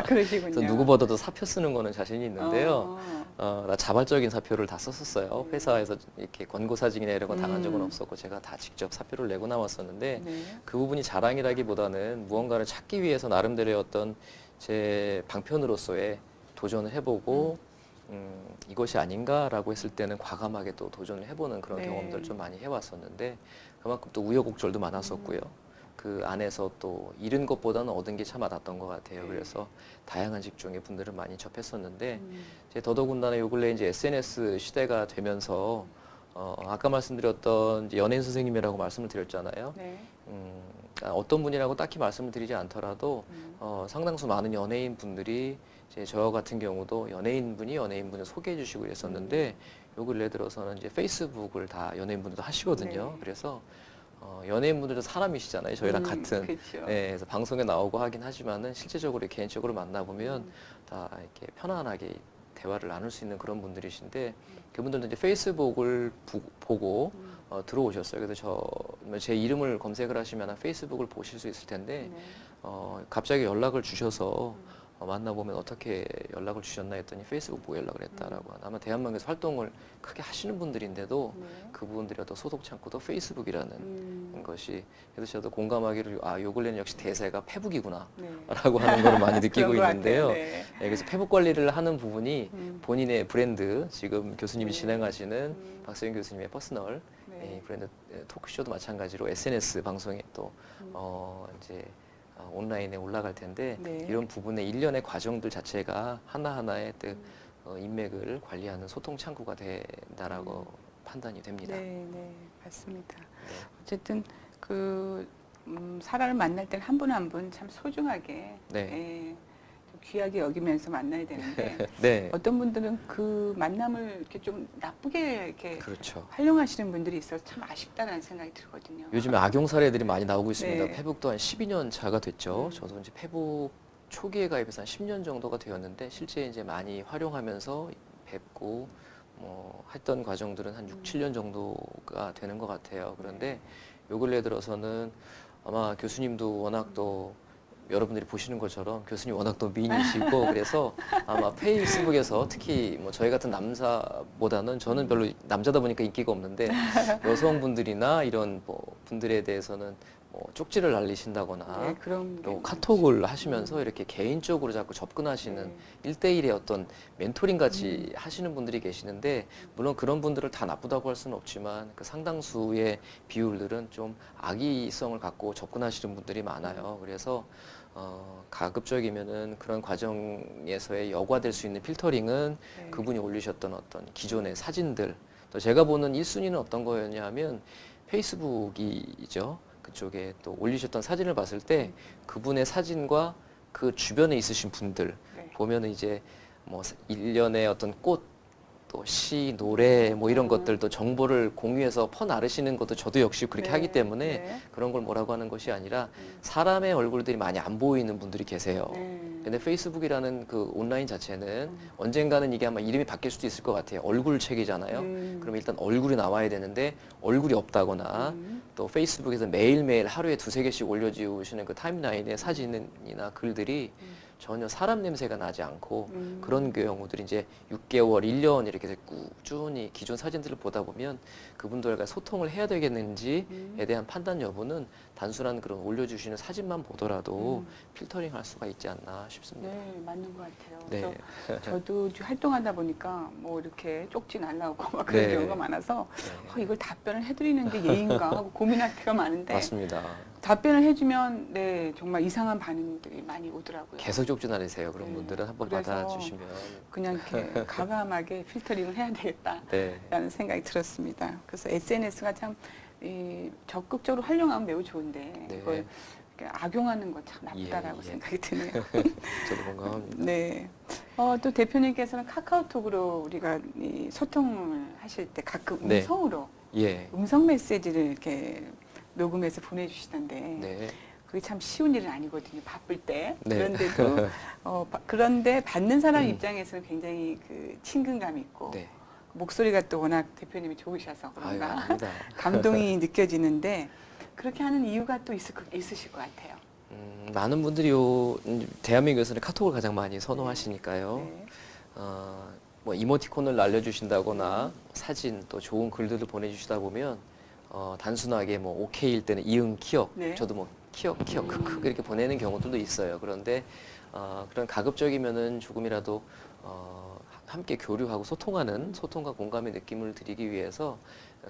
그러시군요. 그래서 누구보다도 사표 쓰는 거는 자신이 있는데요. 나 자발적인 사표를 다 썼었어요. 회사에서 이렇게 권고사직이나 이런 거 당한 적은 없었고 제가 다 직접 사표를 내고 나왔었는데 네. 그 부분이 자랑이라기보다는 무언가를 찾기 위해서 나름대로의 어떤 제 방편으로서의 도전을 해보고 이것이 아닌가라고 했을 때는 과감하게 또 도전을 해보는 그런 네. 경험들을 좀 많이 해왔었는데 그만큼 또 우여곡절도 많았었고요. 그 안에서 또 잃은 것보다는 얻은 게 참 많았던 것 같아요. 네. 그래서 다양한 직종의 분들을 많이 접했었는데 이제 더더군다나 요 근래 이제 SNS 시대가 되면서 아까 말씀드렸던 이제 연예인 선생님이라고 말씀을 드렸잖아요. 네. 그러니까 어떤 분이라고 딱히 말씀을 드리지 않더라도 상당수 많은 연예인 분들이 이제 저 같은 경우도 연예인 분이 연예인 분을 소개해 주시고 그랬었는데 요 근래 들어서는 이제 페이스북을 다 연예인 분들도 하시거든요. 네. 그래서 연예인분들도 사람이시잖아요. 저희랑 같은. 그렇죠. 네, 그래서 방송에 나오고 하긴 하지만은 실제적으로 개인적으로 만나보면 다 이렇게 편안하게 대화를 나눌 수 있는 그런 분들이신데 그분들도 이제 페이스북을 보고 들어오셨어요. 그래서 제 이름을 검색을 하시면 페이스북을 보실 수 있을 텐데 네. 갑자기 연락을 주셔서 만나보면 어떻게 연락을 주셨나 했더니 페이스북 보고 연락을 했다라고. 아마 대한민국에서 활동을 크게 하시는 분들인데도 네. 그분들이 어떤 소속 창구도 페이스북이라는 것이 그래서 저도 공감하기를 요 근래는 역시 대세가 페북이구나 네. 라고 하는 걸 많이 느끼고 그런 것 있는데요. 같아요. 네. 그래서 페북 관리를 하는 부분이 본인의 브랜드 지금 교수님이 네. 진행하시는 박소영 교수님의 퍼스널 네. 브랜드 토크쇼도 마찬가지로 SNS 방송에 또 이제 온라인에 올라갈 텐데 네. 이런 부분의 일련의 과정들 자체가 하나하나의 인맥을 관리하는 소통 창구가 된다라고 판단이 됩니다. 네, 네, 맞습니다. 네. 어쨌든 사람을 만날 때는 한 분 한 분 참 소중하게, 네. 예, 좀 귀하게 여기면서 만나야 되는데 네. 어떤 분들은 그 만남을 이렇게 좀 나쁘게 이렇게 그렇죠. 활용하시는 분들이 있어서 참 아쉽다는 생각이 들거든요. 요즘에 악용 사례들이 많이 나오고 있습니다. 네. 페북도 한 12년 차가 됐죠. 저도 이제 페북 초기에 가입해서 한 10년 정도가 되었는데 실제 이제 많이 활용하면서 뵙고 했던 과정들은 한 6, 7년 정도가 되는 것 같아요. 그런데 요 근래 들어서는 아마 교수님도 워낙 또 여러분들이 보시는 것처럼 교수님 워낙 또 미인이시고 그래서 아마 페이스북에서 특히 저희 같은 남자보다는 저는 별로 남자다 보니까 인기가 없는데 여성분들이나 이런 분들에 대해서는 쪽지를 날리신다거나 네, 그런 또 게 카톡을 하시면서 이렇게 개인적으로 자꾸 접근하시는 네. 1대1의 어떤 멘토링 같이 하시는 분들이 계시는데 물론 그런 분들을 다 나쁘다고 할 수는 없지만 그 상당수의 비율들은 좀 악의성을 갖고 접근하시는 분들이 많아요. 그래서 가급적이면은 그런 과정에서의 여과될 수 있는 필터링은 네. 그분이 올리셨던 어떤 기존의 사진들 또 제가 보는 1순위는 어떤 거였냐면 페이스북이죠. 그쪽에 또 올리셨던 사진을 봤을 때 그분의 사진과 그 주변에 있으신 분들 네. 보면은 이제 일련의 어떤 꽃, 또 시, 노래 이런 것들도 정보를 공유해서 퍼나르시는 것도 저도 역시 그렇게 네, 하기 때문에 네. 그런 걸 뭐라고 하는 것이 아니라 사람의 얼굴들이 많이 안 보이는 분들이 계세요. 네. 근데 페이스북이라는 그 온라인 자체는 언젠가는 이게 아마 이름이 바뀔 수도 있을 것 같아요. 얼굴 책이잖아요. 그럼 일단 얼굴이 나와야 되는데 얼굴이 없다거나 또 페이스북에서 매일매일 하루에 2-3개씩 올려주시는 그 타임라인의 사진이나 글들이 전혀 사람 냄새가 나지 않고 그런 경우들이 이제 6개월, 1년 이렇게 해서 꾸준히 기존 사진들을 보다 보면 그분들과 소통을 해야 되겠는지에 대한 판단 여부는 단순한 그런 올려주시는 사진만 보더라도 필터링 할 수가 있지 않나 싶습니다. 네, 맞는 것 같아요. 네. 그래서 저도 좀 활동하다 보니까 뭐 이렇게 쪽지 날라오고 막 그런 네. 경우가 많아서 네. 이걸 답변을 해드리는 게 예인가 하고 고민할 때가 많은데 맞습니다. 답변을 해주면 네 정말 이상한 반응들이 많이 오더라고요. 계속 쪽지 날리세요. 그런 네. 분들은 한번 그래서 받아주시면. 그냥 이렇게 가감하게 필터링을 해야 되겠다라는 네. 생각이 들었습니다. 그래서 SNS가 참 적극적으로 활용하면 매우 좋은데 네. 이걸 이렇게 악용하는 건 참 나쁘다라고 예. 생각이 드네요. 저도 공감합니다. 네. 또 대표님께서는 카카오톡으로 우리가 이 소통을 하실 때 가끔 네. 음성으로 예. 음성 메시지를 이렇게 녹음해서 보내주시던데 네. 그게 참 쉬운 일은 아니거든요. 바쁠 때. 네. 그런데도 그런데 받는 사람 음. 입장에서는 굉장히 그 친근감이 있고 네. 목소리가 또 워낙 대표님이 좋으셔서 아유, 그런가 아닙니다. 감동이 느껴지는데 그렇게 하는 이유가 또 있으실 것 같아요. 많은 분들이 대한민국에서는 카톡을 가장 많이 선호하시니까요. 네. 뭐 이모티콘을 날려주신다거나 사진 또 좋은 글들을 보내주시다 보면 단순하게 뭐 오케이일 때는 이응 키역 네. 저도 뭐 키역 크크 이렇게 보내는 경우들도 있어요. 그런데 그런 가급적이면은 조금이라도 함께 교류하고 소통하는 소통과 공감의 느낌을 드리기 위해서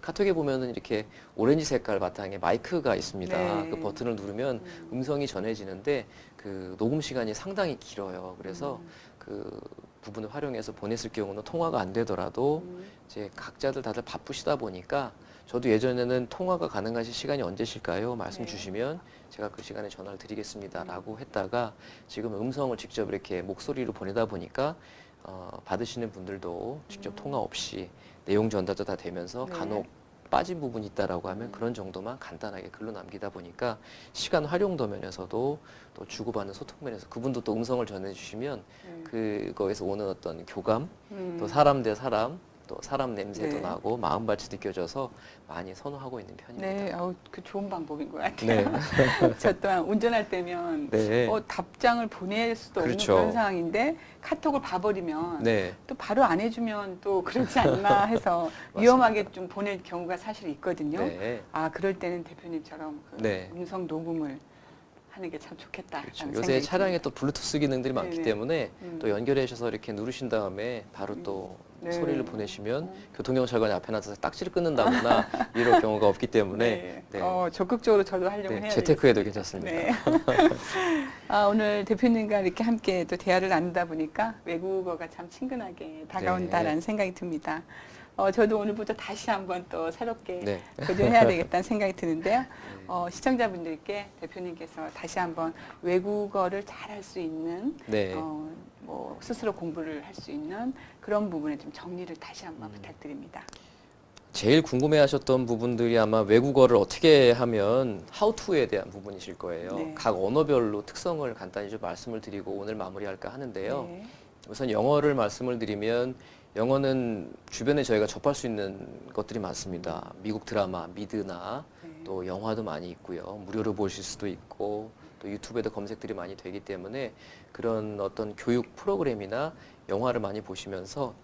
카톡에 보면은 이렇게 오렌지 색깔 바탕에 마이크가 있습니다. 네. 그 버튼을 누르면 음성이 전해지는데 그 녹음 시간이 상당히 길어요. 그래서 그 부분을 활용해서 보냈을 경우는 통화가 안 되더라도 이제 각자들 다들 바쁘시다 보니까 저도 예전에는 통화가 가능하신 시간이 언제실까요? 말씀 네. 주시면 제가 그 시간에 전화를 드리겠습니다라고 했다가 지금 음성을 직접 이렇게 목소리로 보내다 보니까 받으시는 분들도 직접 통화 없이 내용 전달도 다 되면서 네. 간혹 빠진 부분이 있다라고 하면 그런 정도만 간단하게 글로 남기다 보니까 시간 활용도 면에서도 또 주고받는 소통 면에서 그분도 또 음성을 전해주시면 그거에서 오는 어떤 교감 또 사람 대 사람 또 사람 냄새도 네. 나고 마음밭이 느껴져서 많이 선호하고 있는 편입니다. 네, 그 좋은 방법인 것 같아요. 네. 저 또한 운전할 때면 네. 답장을 보낼 수도 없는 그렇죠. 그런 상황인데 카톡을 봐버리면 네. 또 바로 안 해주면 또 그렇지 않나 해서 위험하게 좀 보낼 경우가 사실 있거든요. 네. 그럴 때는 대표님처럼 그 네. 음성 녹음을 하는 게 참 좋겠다. 그렇죠. 요새 차량에 또 블루투스 기능들이 많기 네네. 때문에 또 연결해 주셔서 이렇게 누르신 다음에 바로 또 네. 소리를 보내시면 교통경찰관이 앞에 나서서 딱지를 끊는다거나 이럴 경우가 없기 때문에 네. 적극적으로 저도 하려고 해야 재테크에도 되겠습니다. 괜찮습니다. 네. 오늘 대표님과 이렇게 함께 또 대화를 나누다 보니까 외국어가 참 친근하게 다가온다라는 생각이 듭니다. 저도 오늘부터 다시 한번 또 새롭게 네. 도전해야 되겠다는 생각이 드는데요. 시청자분들께 대표님께서 다시 한번 외국어를 잘할 수 있는 네. 뭐 스스로 공부를 할 수 있는 그런 부분에 좀 정리를 다시 한번 부탁드립니다. 제일 궁금해하셨던 부분들이 아마 외국어를 어떻게 하면 how to에 대한 부분이실 거예요. 네. 각 언어별로 특성을 간단히 좀 말씀을 드리고 오늘 마무리할까 하는데요. 네. 우선 영어를 말씀을 드리면 영어는 주변에 저희가 접할 수 있는 것들이 많습니다. 미국 드라마, 미드나 또 영화도 많이 있고요. 무료로 보실 수도 있고 또 유튜브에도 검색들이 많이 되기 때문에 그런 어떤 교육 프로그램이나 영화를 많이 보시면서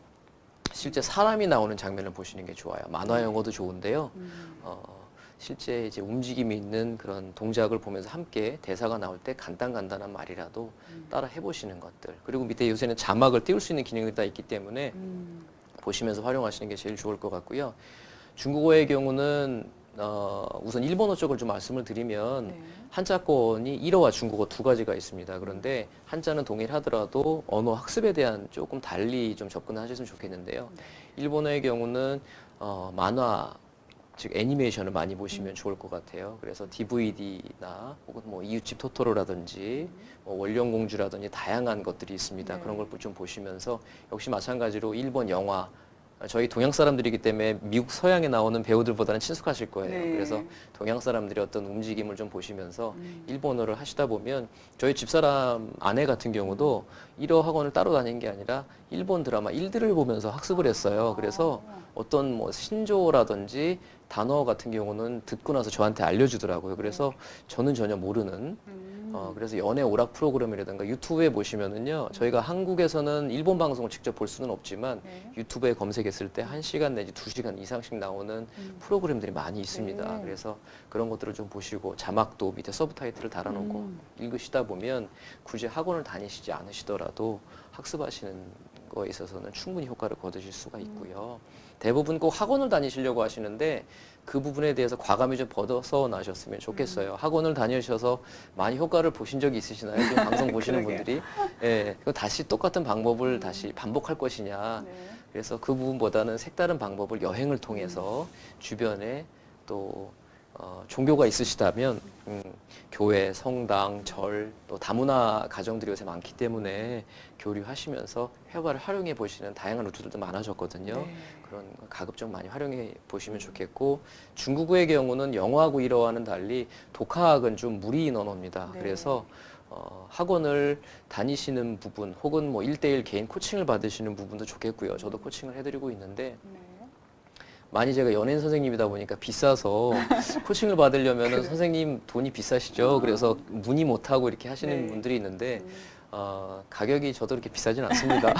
실제 사람이 나오는 장면을 보시는 게 좋아요. 만화 영어도 좋은데요. 실제 이제 움직임이 있는 그런 동작을 보면서 함께 대사가 나올 때 간단한 말이라도 따라 해보시는 것들. 그리고 밑에 요새는 자막을 띄울 수 있는 기능이 다 있기 때문에 보시면서 활용하시는 게 제일 좋을 것 같고요. 중국어의 경우는 우선 일본어 쪽을 좀 말씀을 드리면 한자권이 1어와 중국어 두 가지가 있습니다. 그런데 한자는 동일하더라도 언어 학습에 대한 조금 달리 좀 접근을 하셨으면 좋겠는데요. 일본어의 경우는 만화 즉 애니메이션을 많이 보시면 좋을 것 같아요. 그래서 DVD나 혹은 뭐 이웃집 토토로라든지 뭐 원령공주라든지 다양한 것들이 있습니다. 네. 그런 걸 좀 보시면서 역시 마찬가지로 일본 영화 저희 동양 사람들이기 때문에 미국 서양에 나오는 배우들보다는 친숙하실 거예요. 네. 그래서 동양 사람들의 어떤 움직임을 좀 보시면서 일본어를 하시다 보면 저희 집사람 아내 같은 경우도 일어 학원을 따로 다닌 게 아니라 일본 드라마 일들을 보면서 학습을 했어요. 그래서 어떤 뭐 신조어라든지 단어 같은 경우는 듣고 나서 저한테 알려주더라고요. 그래서 저는 전혀 모르는 그래서 연애 오락 프로그램이라든가 유튜브에 보시면은요, 저희가 한국에서는 일본 방송을 직접 볼 수는 없지만 네. 유튜브에 검색했을 때 1시간 내지 2시간 이상씩 나오는 프로그램들이 많이 있습니다. 네. 그래서 그런 것들을 좀 보시고 자막도 밑에 서브타이틀을 달아놓고 읽으시다 보면 굳이 학원을 다니시지 않으시더라도 학습하시는 거에 있어서는 충분히 효과를 거두실 수가 있고요. 대부분 꼭 학원을 다니시려고 하시는데 그 부분에 대해서 과감히 좀 벗어나셨으면 좋겠어요. 학원을 다니셔서 많이 효과를 보신 적이 있으시나요? 지금 방송 보시는 그러게요. 분들이. 예, 그럼 다시 똑같은 방법을 다시 반복할 것이냐. 네. 그래서 그 부분보다는 색다른 방법을 여행을 통해서 주변에 또 종교가 있으시다면 교회, 성당, 절, 또 다문화 가정들이 요새 많기 때문에 교류하시면서 회화를 활용해 보시는 다양한 루트들도 많아졌거든요. 네. 그런 거 가급적 많이 활용해 보시면 좋겠고, 중국어의 경우는 영어하고 일어와는 달리 독학은 좀 무리인 언어입니다. 네. 그래서 학원을 다니시는 부분 혹은 뭐 1대1 개인 코칭을 받으시는 부분도 좋겠고요. 저도 코칭을 해드리고 있는데 네. 많이 제가 연예인 선생님이다 보니까 비싸서 코칭을 받으려면 선생님 돈이 비싸시죠. 그래서 문의 못하고 이렇게 하시는 네. 분들이 있는데 음. 가격이 저도 그렇게 비싸진 않습니다.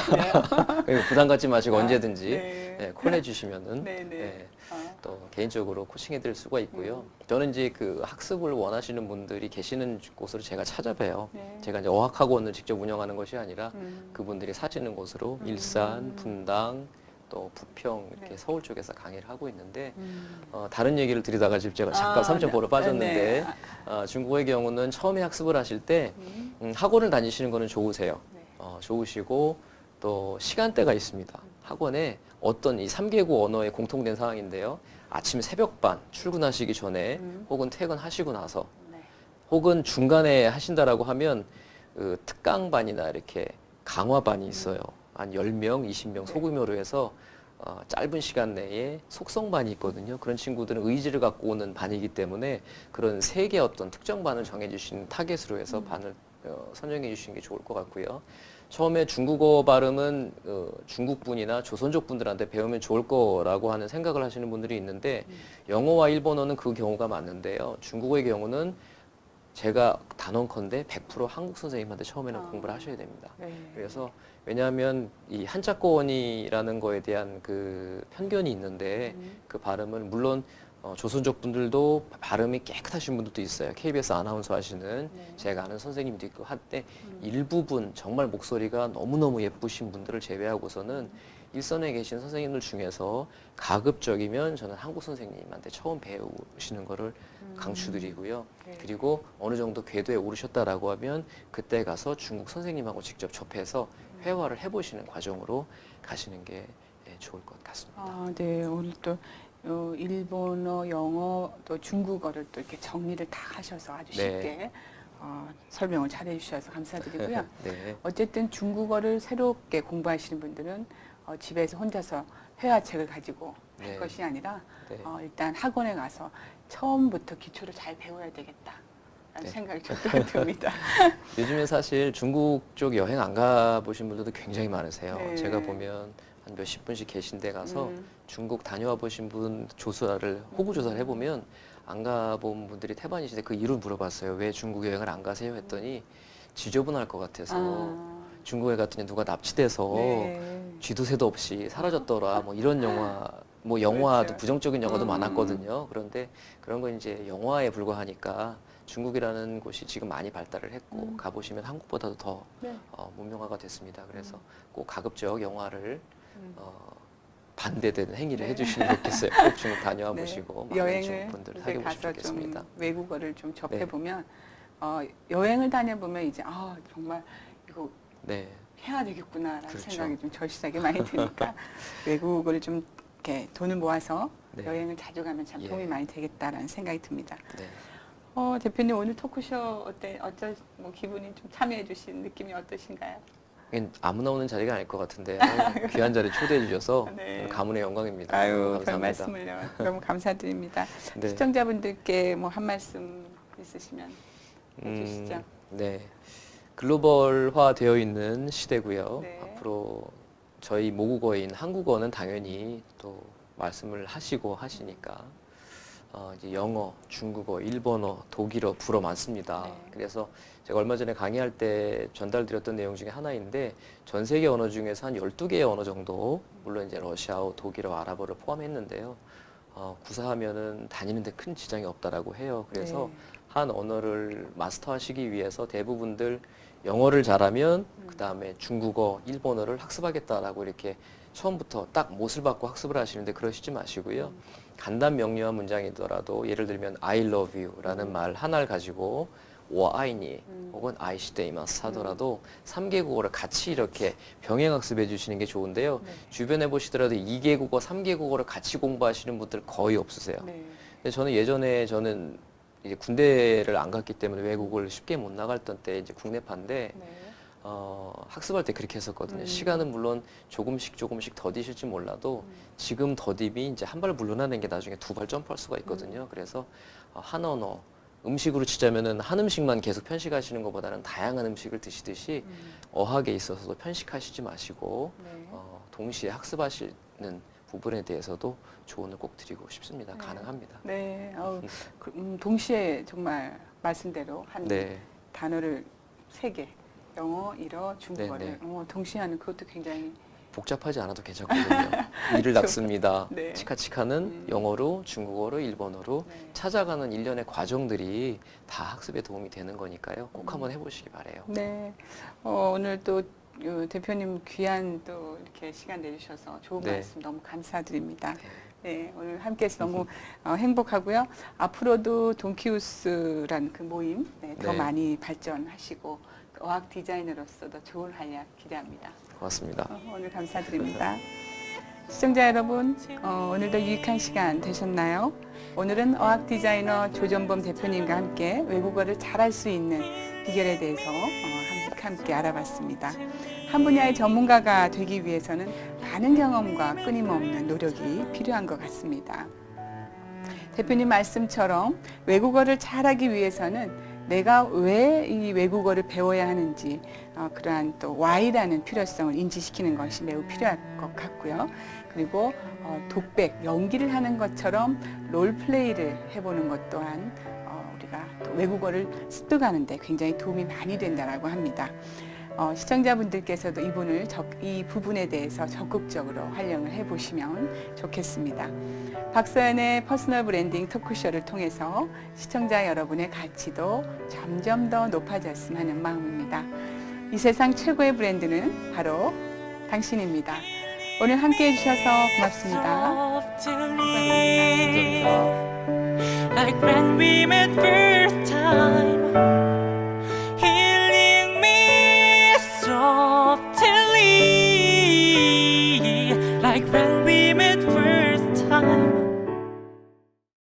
그러니까 부담 갖지 마시고 언제든지 네. 네, 콜해 주시면은 네, 네. 네, 아. 또 개인적으로 코칭해 드릴 수가 있고요. 저는 이제 그 학습을 원하시는 분들이 계시는 곳으로 제가 찾아봬요. 네. 제가 이제 어학학원을 직접 운영하는 것이 아니라 음. 그분들이 사시는 곳으로 일산, 분당, 또 부평 이렇게 네. 서울 쪽에서 강의를 하고 있는데 음. 다른 얘기를 드리다가 지금 제가 잠깐 아, 삼천포로 네. 빠졌는데 네. 중국어의 경우는 처음에 학습을 하실 때 학원을 다니시는 거는 좋으세요. 네. 좋으시고 또 시간대가 있습니다. 학원에 어떤 이 3개국 언어의 공통된 상황인데요. 아침 새벽반 출근하시기 전에 혹은 퇴근하시고 나서 네. 혹은 중간에 하신다라고 하면 그 특강반이나 이렇게 강화반이 있어요. 한 10명, 20명 소규모로 해서 짧은 시간 내에 속성반이 있거든요. 그런 친구들은 의지를 갖고 오는 반이기 때문에 그런 세 개 어떤 특정 반을 정해주신 타겟으로 해서 반을 선정해 주시는 게 좋을 것 같고요. 처음에 중국어 발음은 중국분이나 조선족 분들한테 배우면 좋을 거라고 하는 생각을 하시는 분들이 있는데 영어와 일본어는 그 경우가 맞는데요. 중국어의 경우는 제가 단언컨대 100% 한국 선생님한테 처음에는 공부를 하셔야 됩니다. 네. 그래서 왜냐하면 이 한자권이라는 거에 대한 그 편견이 있는데 그 발음은 물론 조선족 분들도 발음이 깨끗하신 분들도 있어요. KBS 아나운서 하시는 네. 제가 아는 선생님도 있고 한때 일부분 정말 목소리가 너무너무 예쁘신 분들을 제외하고서는 일선에 계신 선생님들 중에서 가급적이면 저는 한국 선생님한테 처음 배우시는 거를 강추드리고요. 네. 그리고 어느 정도 궤도에 오르셨다라고 하면 그때 가서 중국 선생님하고 직접 접해서 회화를 해보시는 과정으로 가시는 게 좋을 것 같습니다. 아, 네. 오늘 또 일본어, 영어, 또 중국어를 또 이렇게 정리를 다 하셔서 아주 네. 쉽게 설명을 잘 해주셔서 감사드리고요. 네. 어쨌든 중국어를 새롭게 공부하시는 분들은 집에서 혼자서 회화책을 가지고 할 네. 것이 아니라 네. 일단 학원에 가서 처음부터 기초를 잘 배워야 되겠다라는 네. 생각이 저도 듭니다. 요즘에 사실 중국 쪽 여행 안 가보신 분들도 굉장히 많으세요. 네. 제가 보면 한 몇십 분씩 계신 데 가서 음. 중국 다녀와 보신 분 호구 조사를 해보면 안 가본 분들이 태반이신데 그 이유를 물어봤어요. 왜 중국 여행을 안 가세요? 했더니 지저분할 것 같아서 중국에 갔더니 누가 납치돼서 네. 쥐도 새도 없이 사라졌더라. 뭐 이런 영화, 뭐 영화도 그렇죠. 부정적인 영화도 많았거든요. 그런데 그런 건 이제 영화에 불과하니까 중국이라는 곳이 지금 많이 발달을 했고 가보시면 한국보다도 더 네. 문명화가 됐습니다. 그래서 꼭 가급적 영화를 반대되는 행위를 네. 해주시면 좋겠어요. 꼭 중국 다녀와 네. 보시고 많은 여행을 중국분들 이제 사귀어 보시면 가서 좋겠습니다. 좀 외국어를 좀 접해보면 여행을 다녀보면 이제 정말 이거 네, 해야 되겠구나라는 그렇죠. 생각이 좀 절실하게 많이 드니까 외국어를 좀 이렇게 돈을 모아서 네. 여행을 자주 가면 참 예. 도움이 많이 되겠다라는 생각이 듭니다. 네. 대표님 오늘 토크쇼 뭐 기분이 좀 참여해주신 느낌이 어떠신가요? 이건 아무나 오는 자리가 아닐 것 같은데요. 귀한 자리 초대해 주셔서 네. 저는 가문의 영광입니다. 아유, 별 감사합니다. 말씀을요. 너무 감사드립니다. 네. 시청자분들께 뭐 한 말씀 있으시면 해주시죠. 네. 글로벌화 되어 있는 시대고요. 네. 앞으로 저희 모국어인 한국어는 당연히 또 말씀을 하시고 하시니까 이제 영어, 중국어, 일본어, 독일어, 불어 많습니다. 네. 그래서 제가 얼마 전에 강의할 때 전달드렸던 내용 중에 하나인데 전 세계 언어 중에서 한 12개의 언어 정도, 물론 이제 러시아어, 독일어, 아랍어를 포함했는데요. 구사하면은 다니는데 큰 지장이 없다라고 해요. 그래서 네. 한 언어를 마스터하시기 위해서 대부분들 영어를 잘하면 그 다음에 중국어, 일본어를 학습하겠다라고 이렇게 처음부터 딱 못을 받고 학습을 하시는데 그러시지 마시고요. 간단 명료한 문장이더라도 예를 들면 I love you라는 말 하나를 가지고 我爱你 혹은 愛しています하더라도 3개 국어를 같이 이렇게 병행 학습해 주시는 게 좋은데요. 네. 주변에 보시더라도 2개 국어, 3개 국어를 같이 공부하시는 분들 거의 없으세요. 네. 근데 저는 예전에 이제 군대를 안 갔기 때문에 외국을 쉽게 못 나갔던 때 이제 국내파인데 네. 학습할 때 그렇게 했었거든요. 음. 시간은 물론 조금씩 더디실지 몰라도 지금 더딥이 이제 한 발 물러나는 게 나중에 두 발 점프할 수가 있거든요. 그래서 한 언어, 음식으로 치자면은 한 음식만 계속 편식하시는 것보다는 다양한 음식을 드시듯이 어학에 있어서도 편식하시지 마시고 네. 동시에 학습하시는 부분에 대해서도 조언을 꼭 드리고 싶습니다. 네. 가능합니다. 네. 동시에 정말 말씀대로 한 네. 단어를 3개, 영어, 일어, 중국어를 네, 동시에 하는 그것도 굉장히 복잡하지 않아도 괜찮거든요. 이를 닦습니다. 네. 치카치카는 영어로, 중국어로, 일본어로 네. 찾아가는 일련의 과정들이 다 학습에 도움이 되는 거니까요. 꼭 한번 해보시기 바래요. 네. 오늘 또 대표님 귀한 또 이렇게 시간 내주셔서 좋은 네. 말씀 너무 감사드립니다. 네, 오늘 함께해서 너무 행복하고요. 앞으로도 돈키우스라는 그 모임 더 네. 많이 발전하시고 어학 디자이너로서도 좋은 활약 기대합니다. 고맙습니다. 오늘 감사드립니다. 시청자 여러분, 오늘도 유익한 시간 되셨나요? 오늘은 어학 디자이너 조전범 대표님과 함께 외국어를 잘할 수 있는 비결에 대해서 함께 알아봤습니다. 한 분야의 전문가가 되기 위해서는 많은 경험과 끊임없는 노력이 필요한 것 같습니다. 대표님 말씀처럼 외국어를 잘하기 위해서는 내가 왜 이 외국어를 배워야 하는지 그러한 또 why라는 필요성을 인지시키는 것이 매우 필요할 것 같고요. 그리고 독백, 연기를 하는 것처럼 롤플레이를 해보는 것 또한 우리가 또 외국어를 습득하는 데 굉장히 도움이 많이 된다고 합니다. 시청자분들께서도 이 부분에 대해서 적극적으로 활용을 해보시면 좋겠습니다. 박서연의 퍼스널 브랜딩 토크쇼를 통해서 시청자 여러분의 가치도 점점 더 높아졌으면 하는 마음입니다. 이 세상 최고의 브랜드는 바로 당신입니다. 오늘 함께해 주셔서 고맙습니다. Softly, like when we met first.